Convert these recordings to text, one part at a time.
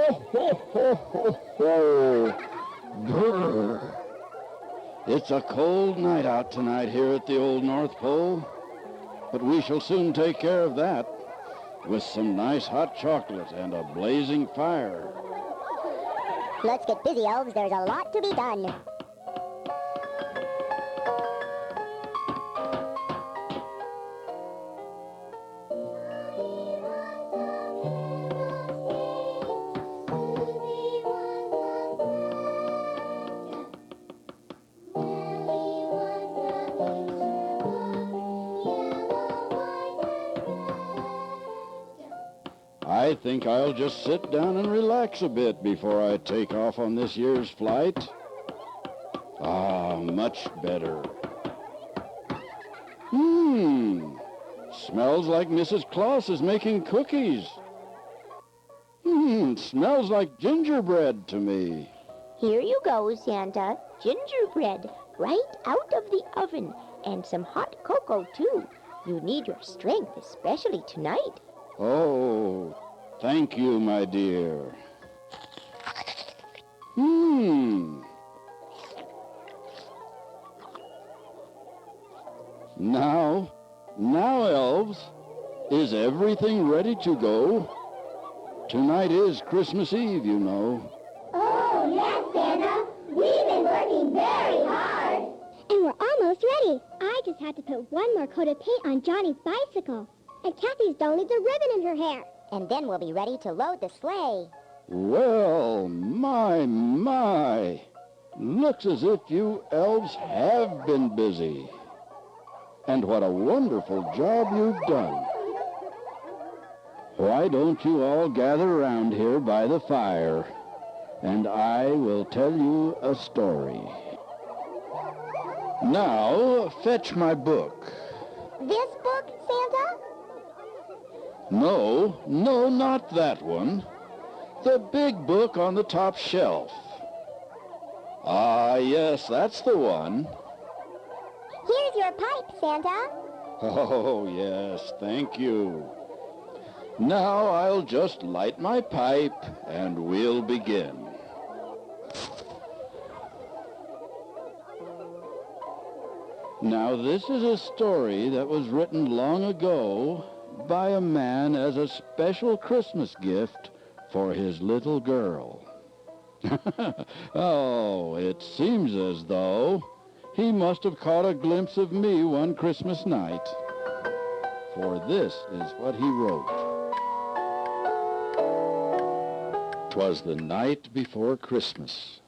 ho, ho, ho, ho. Brr. It's a cold night out tonight here at the old North Pole, but we shall soon take care of that with some nice hot chocolate and a blazing fire. Let's get busy, elves. There's a lot to be done. I think I'll just sit down and relax a bit before I take off on this year's flight. Ah, much better. Smells like Mrs. Claus is making cookies. Smells like gingerbread to me. Here you go, Santa. Gingerbread, right out of the oven. And some hot cocoa, too. You need your strength, especially tonight. Oh, thank you, my dear. Now, elves, is everything ready to go? Tonight is Christmas Eve, you know. Oh, yes, Santa. We've been working very hard. And we're almost ready. I just have to put one more coat of paint on Johnny's bicycle. And Kathy's don't leave the ribbon in her hair. And then we'll be ready to load the sleigh. Well, my. Looks as if you elves have been busy. And what a wonderful job you've done. Why don't you all gather around here by the fire, and I will tell you a story. Now, fetch my book. This book, Santa? No, not that one. The big book on the top shelf. Ah, yes, that's the one. Here's your pipe, Santa. Oh, yes, thank you. Now I'll just light my pipe and we'll begin. Now, this is a story that was written long ago by a man as a special Christmas gift for his little girl. Oh, it seems as though he must have caught a glimpse of me one Christmas night. For this is what he wrote. 'Twas the night before Christmas,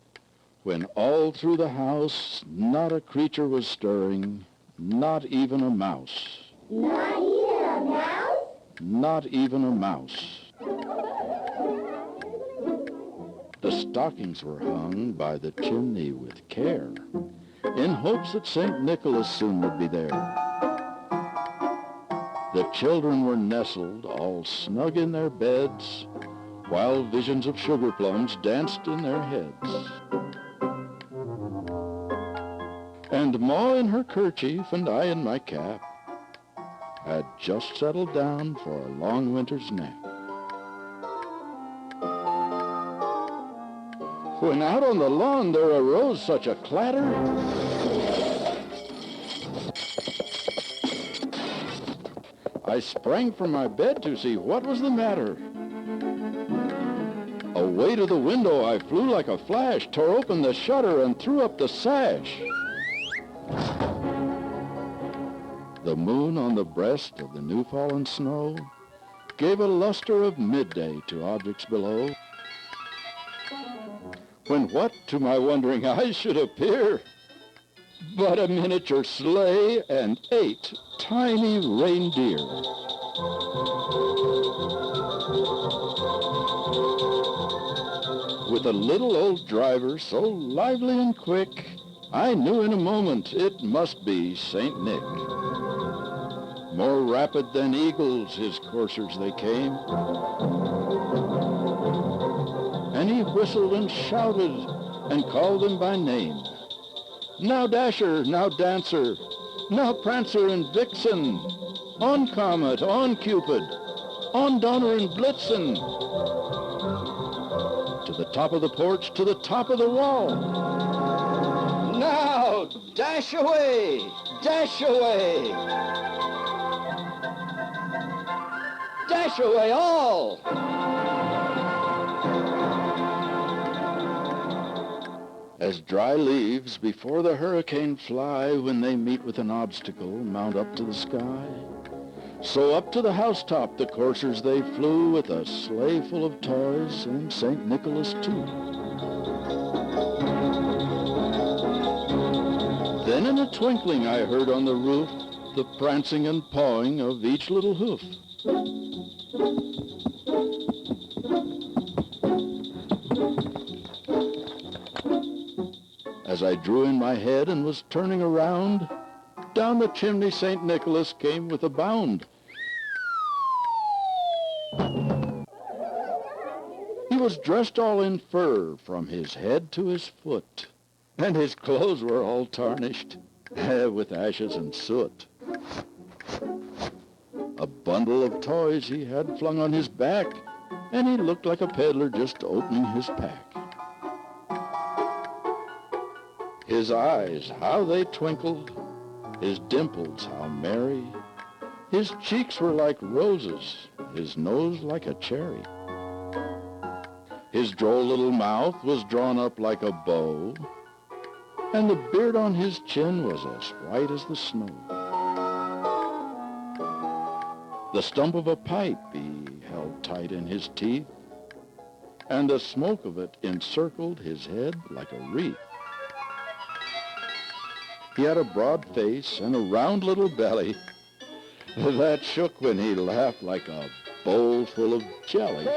when all through the house not a creature was stirring, not even a mouse. Not even a mouse? Not even a mouse. The stockings were hung by the chimney with care, in hopes that St. Nicholas soon would be there. The children were nestled all snug in their beds, while visions of sugar plums danced in their heads. And Ma in her kerchief and I in my cap had just settled down for a long winter's nap. When out on the lawn there arose such a clatter, I sprang from my bed to see what was the matter. Away to the window I flew like a flash, tore open the shutter and threw up the sash. The moon on the breast of the new-fallen snow gave a luster of midday to objects below, when what to my wondering eyes should appear but a miniature sleigh and 8 tiny reindeer. With a little old driver so lively and quick, I knew in a moment it must be St. Nick. More rapid than eagles his coursers they came, and he whistled and shouted and called them by name. Now Dasher, now Dancer, now Prancer and Vixen, on Comet, on Cupid, on Donner and Blitzen. to the top of the porch, to the top of the wall. Now, dash away! Dash away! Dash away all! As dry leaves before the hurricane fly when they meet with an obstacle mount up to the sky, so up to the housetop the coursers they flew with a sleigh full of toys and St. Nicholas too. Then in a twinkling I heard on the roof the prancing and pawing of each little hoof. As I drew in my head and was turning around, down the chimney St. Nicholas came with a bound. He was dressed all in fur from his head to his foot, and his clothes were all tarnished with ashes and soot. A bundle of toys he had flung on his back, and he looked like a peddler just opening his pack. His eyes, how they twinkled, his dimples, how merry. His cheeks were like roses, his nose like a cherry. His droll little mouth was drawn up like a bow, and the beard on his chin was as white as the snow. The stump of a pipe he held tight in his teeth, and the smoke of it encircled his head like a wreath. He had a broad face and a round little belly that shook when he laughed like a bowl full of jelly.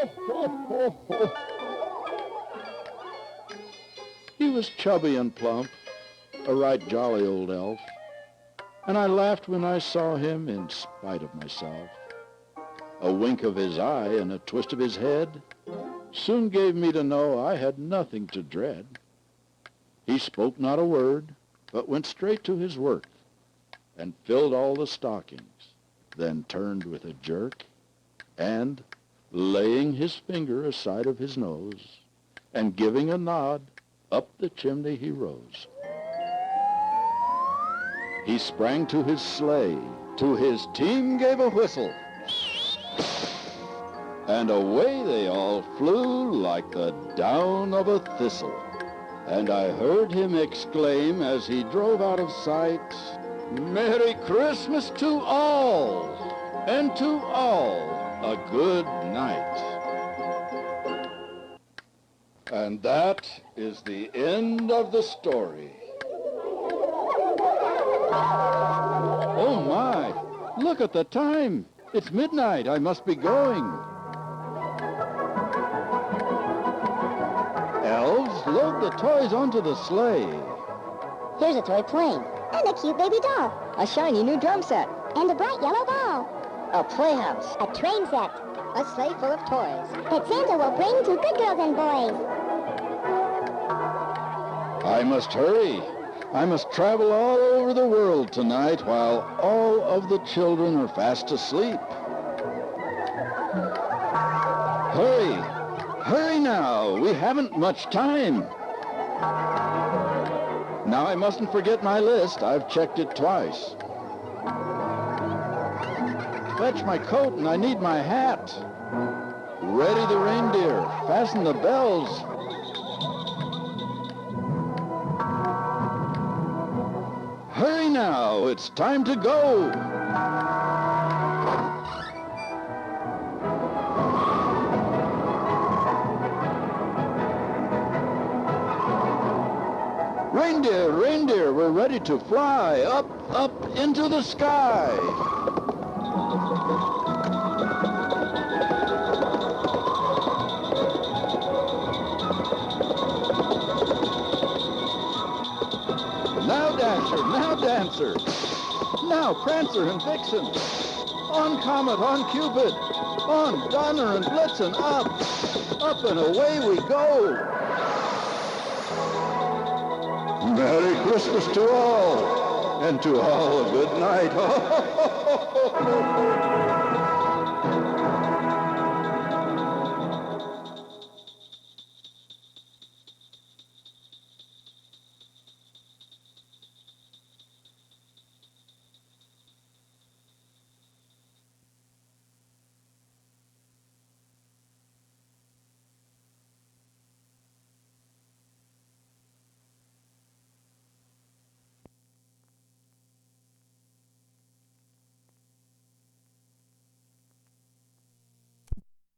He was chubby and plump, a right jolly old elf, and I laughed when I saw him in spite of myself. A wink of his eye and a twist of his head soon gave me to know I had nothing to dread. He spoke not a word, but went straight to his work and filled all the stockings, then turned with a jerk and, laying his finger aside of his nose and giving a nod, up the chimney he rose. He sprang to his sleigh, to his team gave a whistle, and away they all flew like the down of a thistle. And I heard him exclaim as he drove out of sight, "Merry Christmas to all, and to all a good night." And that is the end of the story. Oh my, look at the time. It's midnight. I must be going. Elves, load the toys onto the sleigh. Here's a toy plane. And a cute baby doll. A shiny new drum set. And a bright yellow ball. A playhouse. A train set. A sleigh full of toys. That Santa will bring to good girls and boys. I must hurry. I must travel all over the world tonight while all of the children are fast asleep. Hurry! Hurry now! We haven't much time. Now I mustn't forget my list. I've checked it twice. Fetch my coat and I need my hat. Ready the reindeer. Fasten the bells. Hurry now, it's time to go. Reindeer, reindeer, we're ready to fly up, up into the sky. Now, Dasher, now, Dancer. Now, Prancer and Vixen. On Comet, on Cupid. On Donner and Blitzen, up and away we go. Merry Christmas to all, and to all a good night.